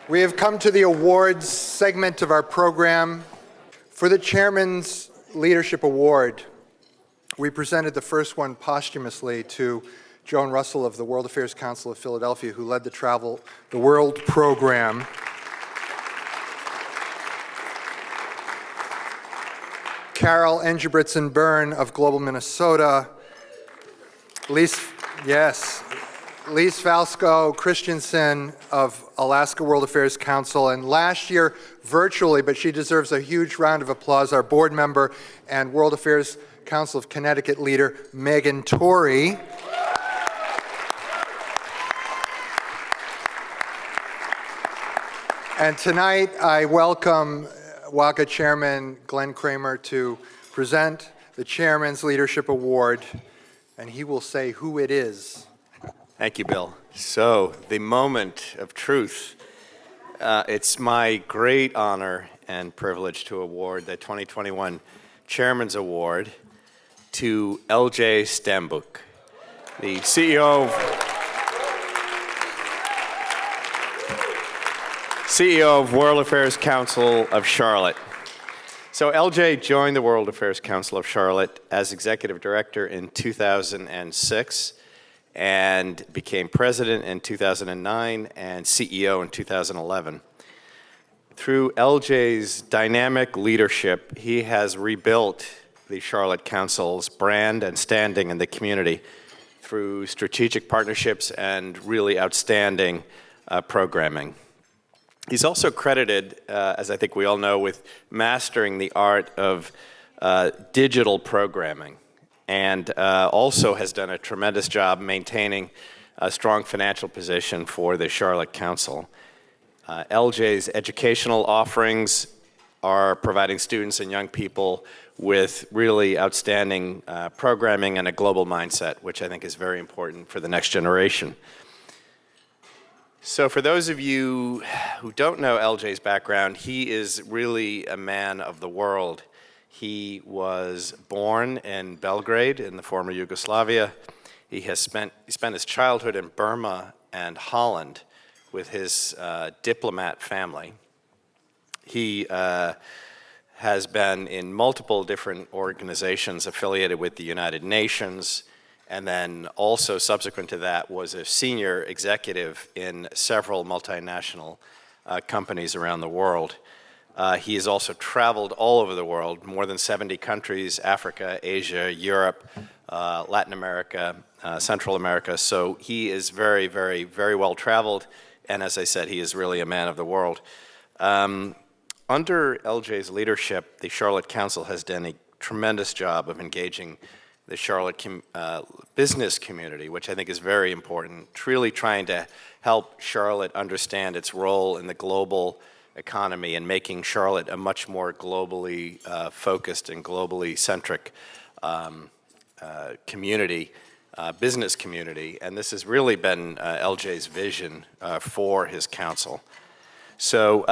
We have come to the awards segment of our program. For the Chairman's Leadership Award, we presented the first one posthumously to Joan Russell of the World Affairs Council of Philadelphia, who led the World program. Carol Engebritsen-Byrne of Global Minnesota. Lise Falsko Christensen of Alaska World Affairs Council, and last year virtually, but she deserves a huge round of applause, our board member and World Affairs Council of Connecticut leader, Megan Torrey. And tonight I welcome WACA Chairman Glenn Kramer to present the Chairman's Leadership Award, and he will say who it is. Thank you, Bill. So, the moment of truth. It's my great honor and privilege to award the 2021 Chairman's Award to Ljubomir Stambuk, the CEO of World Affairs Council of Charlotte. So LJ joined the World Affairs Council of Charlotte as Executive Director in 2006 and became President in 2009 and CEO in 2011. Through LJ's dynamic leadership, he has rebuilt the Charlotte Council's brand and standing in the community through strategic partnerships and really outstanding programming. He's also credited, as I think we all know, with mastering the art of digital programming, and also has done a tremendous job maintaining a strong financial position for the Charlotte Council. LJ's educational offerings are providing students and young people with really outstanding programming and a global mindset, which I think is very important for the next generation. So for those of you who don't know LJ's background, he is really a man of the world. He was born in Belgrade in the former Yugoslavia. He spent his childhood in Burma and Holland with his diplomat family. He has been in multiple different organizations affiliated with the United Nations, and then also subsequent to that was a senior executive in several multinational companies around the world. He has also traveled all over the world, more than 70 countries, Africa, Asia, Europe, Latin America, Central America. So he is very, very, very well traveled, and as I said, he is really a man of the world. Under LJ's leadership, the Charlotte Council has done a tremendous job of engaging the Charlotte business community, which I think is very important, really trying to help Charlotte understand its role in the global economy and making Charlotte a much more globally focused and globally centric community, business community. And this has really been LJ's vision for his council. So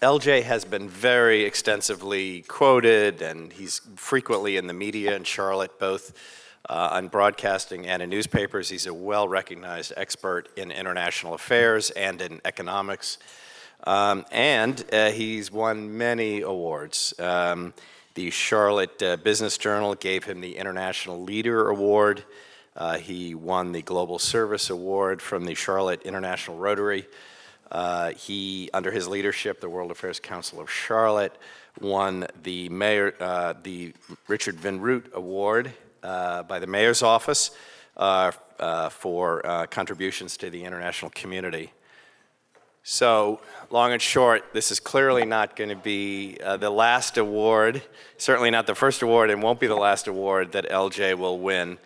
LJ has been very extensively quoted, and he's frequently in the media in Charlotte, both on broadcasting and in newspapers. He's a well-recognized expert in international affairs and in economics. And he's won many awards. The Charlotte Business Journal gave him the International Leader Award. He won the Global Service Award from the Charlotte International Rotary. Under his leadership, the World Affairs Council of Charlotte won the Richard Van Root Award by the Mayor's Office for contributions to the international community. So, long and short, this is clearly not going to be the last award, certainly not the first award, and won't be the last award that LJ will win,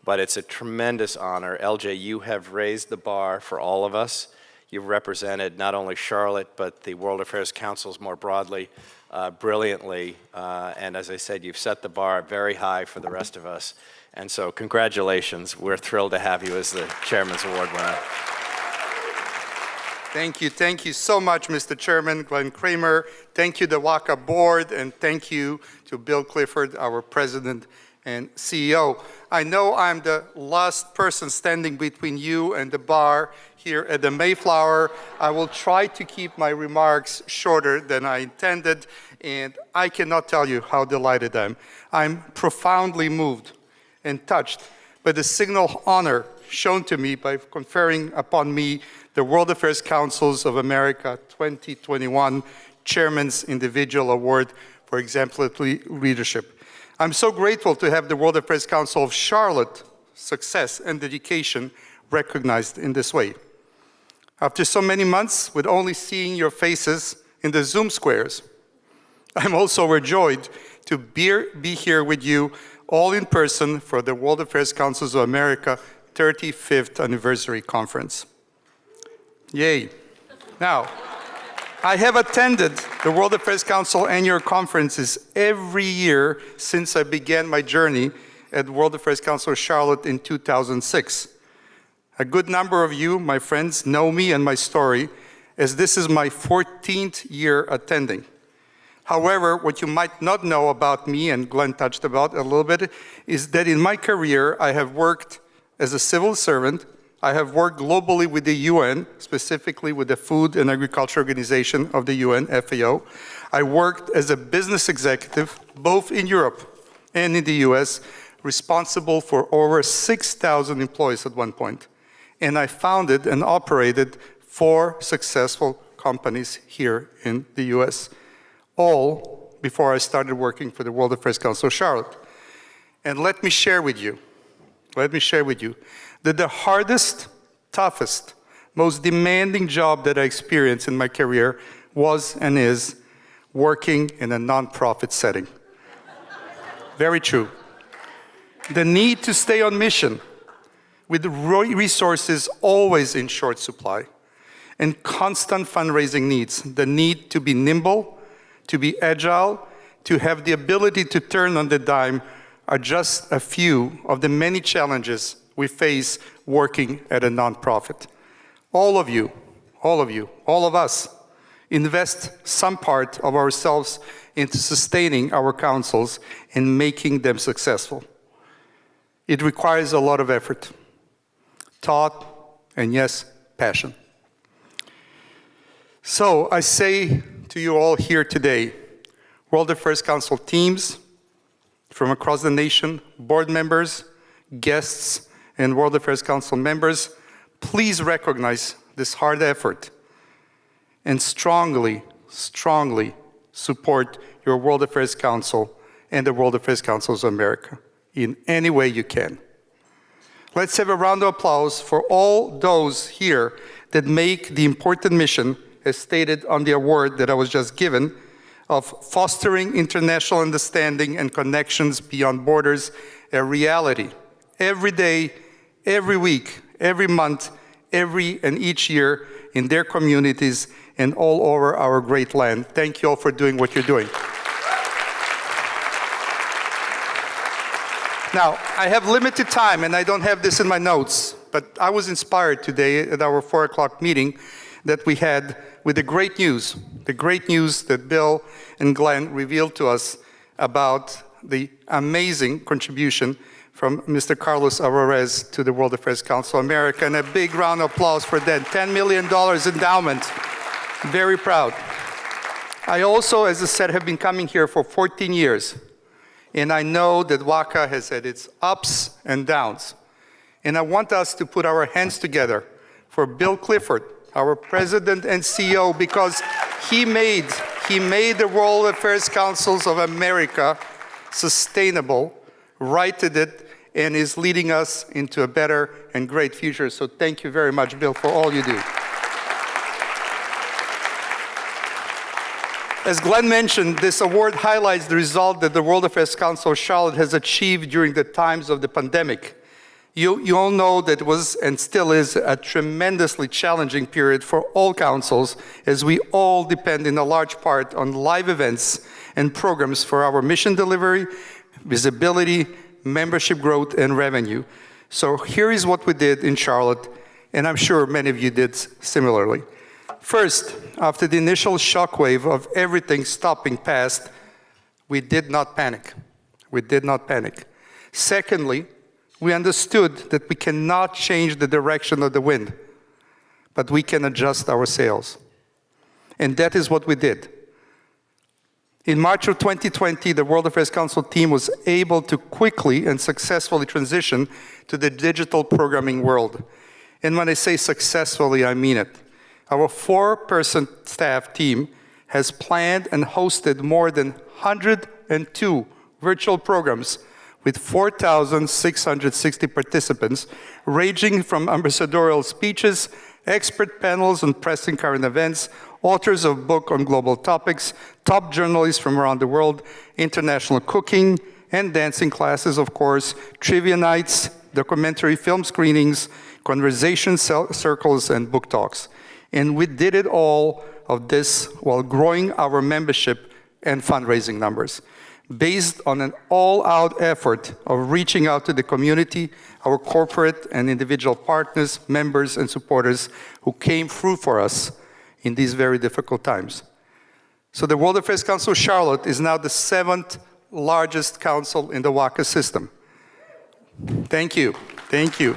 but it's a tremendous honor. LJ, you have raised the bar for all of us. You've represented not only Charlotte, but the World Affairs Councils more broadly, brilliantly. And as I said, you've set the bar very high for the rest of us. And so congratulations. We're thrilled to have you as the Chairman's Award winner. Thank you so much, Mr. Chairman, Glenn Kramer. Thank you, the WACA board, and thank you to Bill Clifford, our President and CEO. I know I'm the last person standing between you and the bar. here at the Mayflower. I will try to keep my remarks shorter than I intended, and I cannot tell you how delighted I am. I'm profoundly moved and touched by the signal honor shown to me by conferring upon me the World Affairs Councils of America 2021 Chairman's Individual Award for Exemplary Leadership. I'm so grateful to have the World Affairs Council of Charlotte success and dedication recognized in this way. After so many months with only seeing your faces in the Zoom squares, I'm also overjoyed to be here with you all in person for the World Affairs Councils of America 35th Anniversary Conference. Yay. Now, I have attended the World Affairs Council annual conferences every year since I began my journey at World Affairs Council of Charlotte in 2006. A good number of you, my friends, know me and my story, as this is my 14th year attending. However, what you might not know about me, and Glenn touched about a little bit, is that in my career, I have worked as a civil servant. I have worked globally with the UN, specifically with the Food and Agriculture Organization of the UN, FAO. I worked as a business executive, both in Europe and in the US, responsible for over 6,000 employees at one point. And I founded and operated 4 successful companies here in the US, all before I started working for the World Affairs Council of Charlotte. And let me share with you that the hardest, toughest, most demanding job that I experienced in my career was and is working in a nonprofit setting. Very true. The need to stay on mission with resources always in short supply and constant fundraising needs, the need to be nimble, to be agile, to have the ability to turn on the dime are just a few of the many challenges we face working at a nonprofit. All of us invest some part of ourselves into sustaining our councils and making them successful. It requires a lot of effort, thought, and yes, passion. So I say to you all here today, World Affairs Council teams from across the nation, board members, guests, and World Affairs Council members, please recognize this hard effort and strongly support your World Affairs Council and the World Affairs Councils of America in any way you can. Let's have a round of applause for all those here that make the important mission, as stated on the award that I was just given, of fostering international understanding and connections beyond borders a reality every day, every week, every month, every and each year in their communities and all over our great land. Thank you all for doing what you're doing. Now, I have limited time and I don't have this in my notes, but I was inspired today at our 4 o'clock meeting that we had with the great news that Bill and Glenn revealed to us about the amazing contribution from Mr. Carlos Alvarez to the World Affairs Council of America, and a big round of applause for that $10 million endowment. Very proud. I also, as I said, have been coming here for 14 years, and I know that WACA has had its ups and downs. And I want us to put our hands together for Bill Clifford, our president and CEO, because he made the World Affairs Councils of America sustainable, righted it, and is leading us into a better and great future. So thank you very much, Bill, for all you do. As Glenn mentioned, this award highlights the result that the World Affairs Council of Charlotte has achieved during the times of the pandemic. You all know that it was and still is a tremendously challenging period for all councils, as we all depend in a large part on live events and programs for our mission delivery, visibility, membership growth, and revenue. So here is what we did in Charlotte, and I'm sure many of you did similarly. First, after the initial shockwave of everything stopping passed, we did not panic. Secondly, we understood that we cannot change the direction of the wind, but we can adjust our sails. And that is what we did. In March of 2020, the World Affairs Council team was able to quickly and successfully transition to the digital programming world. And when I say successfully, I mean it. Our 4-person staff team has planned and hosted more than 102 virtual programs with 4,660 participants, ranging from ambassadorial speeches, expert panels on pressing current events, authors of books on global topics, top journalists from around the world, international cooking and dancing classes, of course, trivia nights, documentary film screenings, conversation circles, and book talks. And we did it all of this while growing our membership and fundraising numbers, based on an all-out effort of reaching out to the community, our corporate and individual partners, members, and supporters who came through for us in these very difficult times. So the World Affairs Council Charlotte is now the 7th largest council in the WACA system. Thank you. Thank you.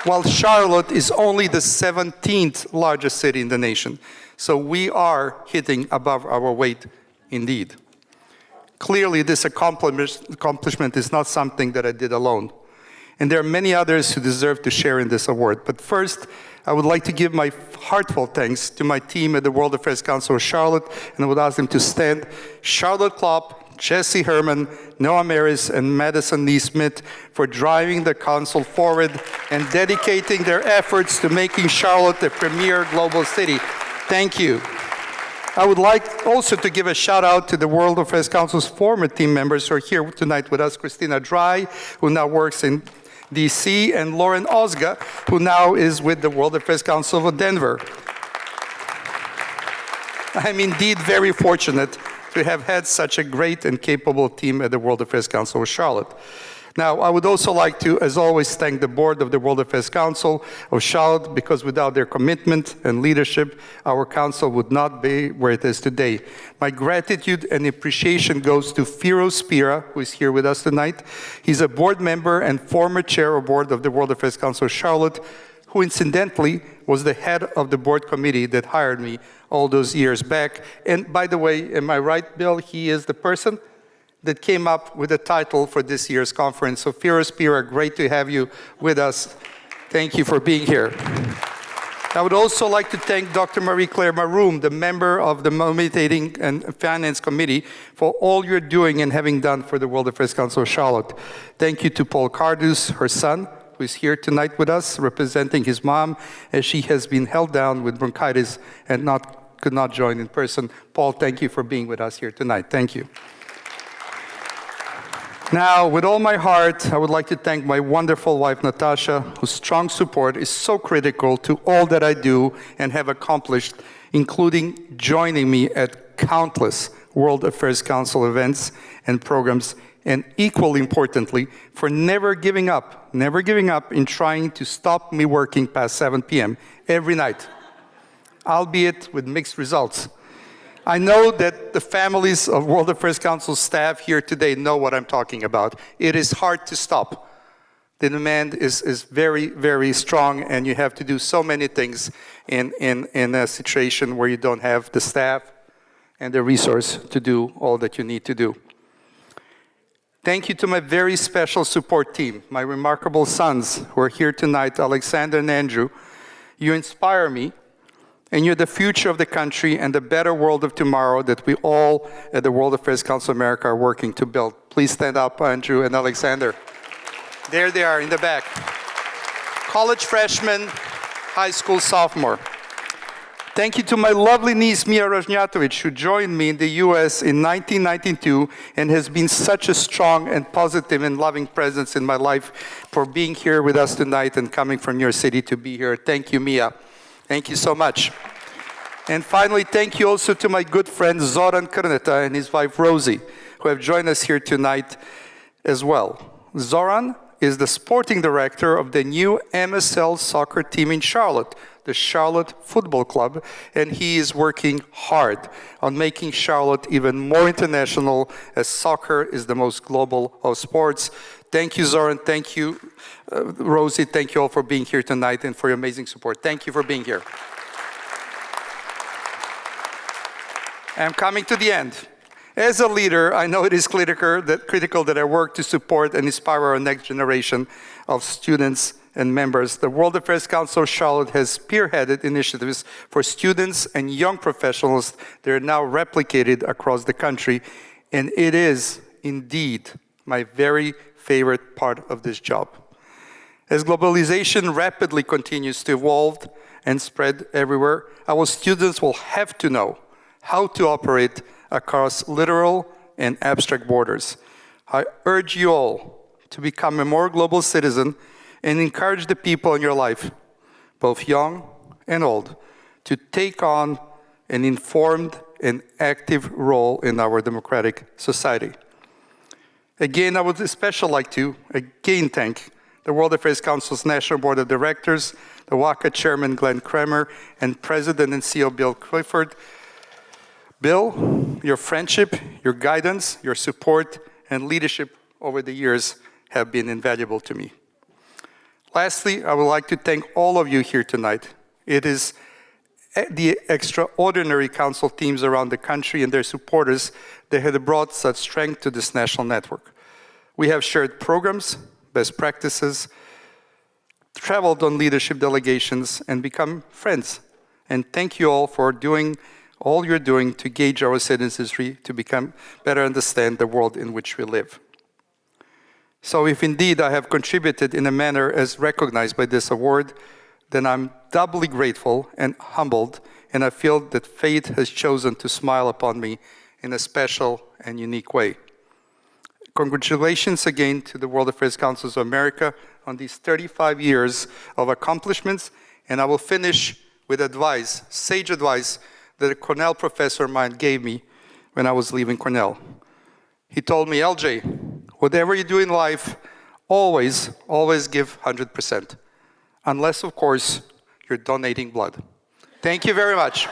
While Charlotte is only the 17th largest city in the nation. So we are hitting above our weight indeed. Clearly, this accomplishment is not something that I did alone. And there are many others who deserve to share in this award. But first, I would like to give my heartfelt thanks to my team at the World Affairs Council of Charlotte, and I would ask them to stand. Charlotte Klopp, Jesse Herman, Noah Maris, and Madison Neesmith for driving the council forward and dedicating their efforts to making Charlotte the premier global city. Thank you. I would like also to give a shout out to the World Affairs Council's former team members who are here tonight with us, Christina Dry, who now works in DC, and Lauren Osga, who now is with the World Affairs Council of Denver. I'm indeed very fortunate to have had such a great and capable team at the World Affairs Council of Charlotte. Now, I would also like to, as always, thank the board of the World Affairs Council of Charlotte, because without their commitment and leadership, our council would not be where it is today. My gratitude and appreciation goes to Firo Spira, who is here with us tonight. He's a board member and former chair of board of the World Affairs Council of Charlotte, who incidentally was the head of the board committee that hired me all those years back. And by the way, am I right, Bill? He is the person that came up with the title for this year's conference. So Firo Spira, great to have you with us. Thank you for being here. I would also like to thank Dr. Marie-Claire Maroom, the member of the Nominating and Finance Committee, for all you're doing and having done for the World Affairs Council of Charlotte. Thank you to Paul Cardus, her son, who is here tonight with us, representing his mom, as she has been held down with bronchitis and could not join in person. Paul, thank you for being with us here tonight. Thank you. Now, with all my heart, I would like to thank my wonderful wife, Natasha, whose strong support is so critical to all that I do and have accomplished, including joining me at countless World Affairs Council events and programs, and equally importantly, for never giving up in trying to stop me working past 7 p.m. every night, albeit with mixed results. I know that the families of World Affairs Council staff here today know what I'm talking about. It is hard to stop. The demand is very, very strong, and you have to do so many things in a situation where you don't have the staff and the resource to do all that you need to do. Thank you to my very special support team, my remarkable sons who are here tonight, Alexander and Andrew. You inspire me, and you're the future of the country and the better world of tomorrow that we all at the World Affairs Council of America are working to build. Please stand up, Andrew and Alexander. There they are in the back. College freshman, high school sophomore. Thank you to my lovely niece, Mia Rozhnjatovic, who joined me in the US in 1992 and has been such a strong and positive and loving presence in my life, for being here with us tonight and coming from your city to be here. Thank you, Mia. Thank you so much. And finally, thank you also to my good friend Zoran Krneta and his wife Rosie, who have joined us here tonight as well. Zoran is the sporting director of the new MSL soccer team in Charlotte, the Charlotte Football Club, and he is working hard on making Charlotte even more international, as soccer is the most global of sports. Thank you, Zoran. Thank you, Rosie. Thank you all for being here tonight and for your amazing support. Thank you for being here. I'm coming to the end. As a leader, I know it is critical that I work to support and inspire our next generation of students and members. The World Affairs Council of Charlotte has spearheaded initiatives for students and young professionals that are now replicated across the country, and it is indeed my very favorite part of this job. As globalization rapidly continues to evolve and spread everywhere, our students will have to know how to operate across literal and abstract borders. I urge you all to become a more global citizen and encourage the people in your life, both young and old, to take on an informed and active role in our democratic society. Again, I would especially like to thank the World Affairs Council's National Board of Directors, the WACA Chairman Glenn Kramer, and President and CEO Bill Clifford. Bill, your friendship, your guidance, your support, and leadership over the years have been invaluable to me. Lastly, I would like to thank all of you here tonight. It is the extraordinary council teams around the country and their supporters that have brought such strength to this national network. We have shared programs, best practices, traveled on leadership delegations, and become friends. And thank you all for doing all you're doing to gauge our citizenry to better understand the world in which we live. So if indeed I have contributed in a manner as recognized by this award, then I'm doubly grateful and humbled, and I feel that fate has chosen to smile upon me in a special and unique way. Congratulations again to the World Affairs Councils of America on these 35 years of accomplishments, and I will finish with advice, sage advice, that a Cornell professor of mine gave me when I was leaving Cornell. He told me, LJ, whatever you do in life, always give 100%. Unless, of course, you're donating blood. Thank you very much.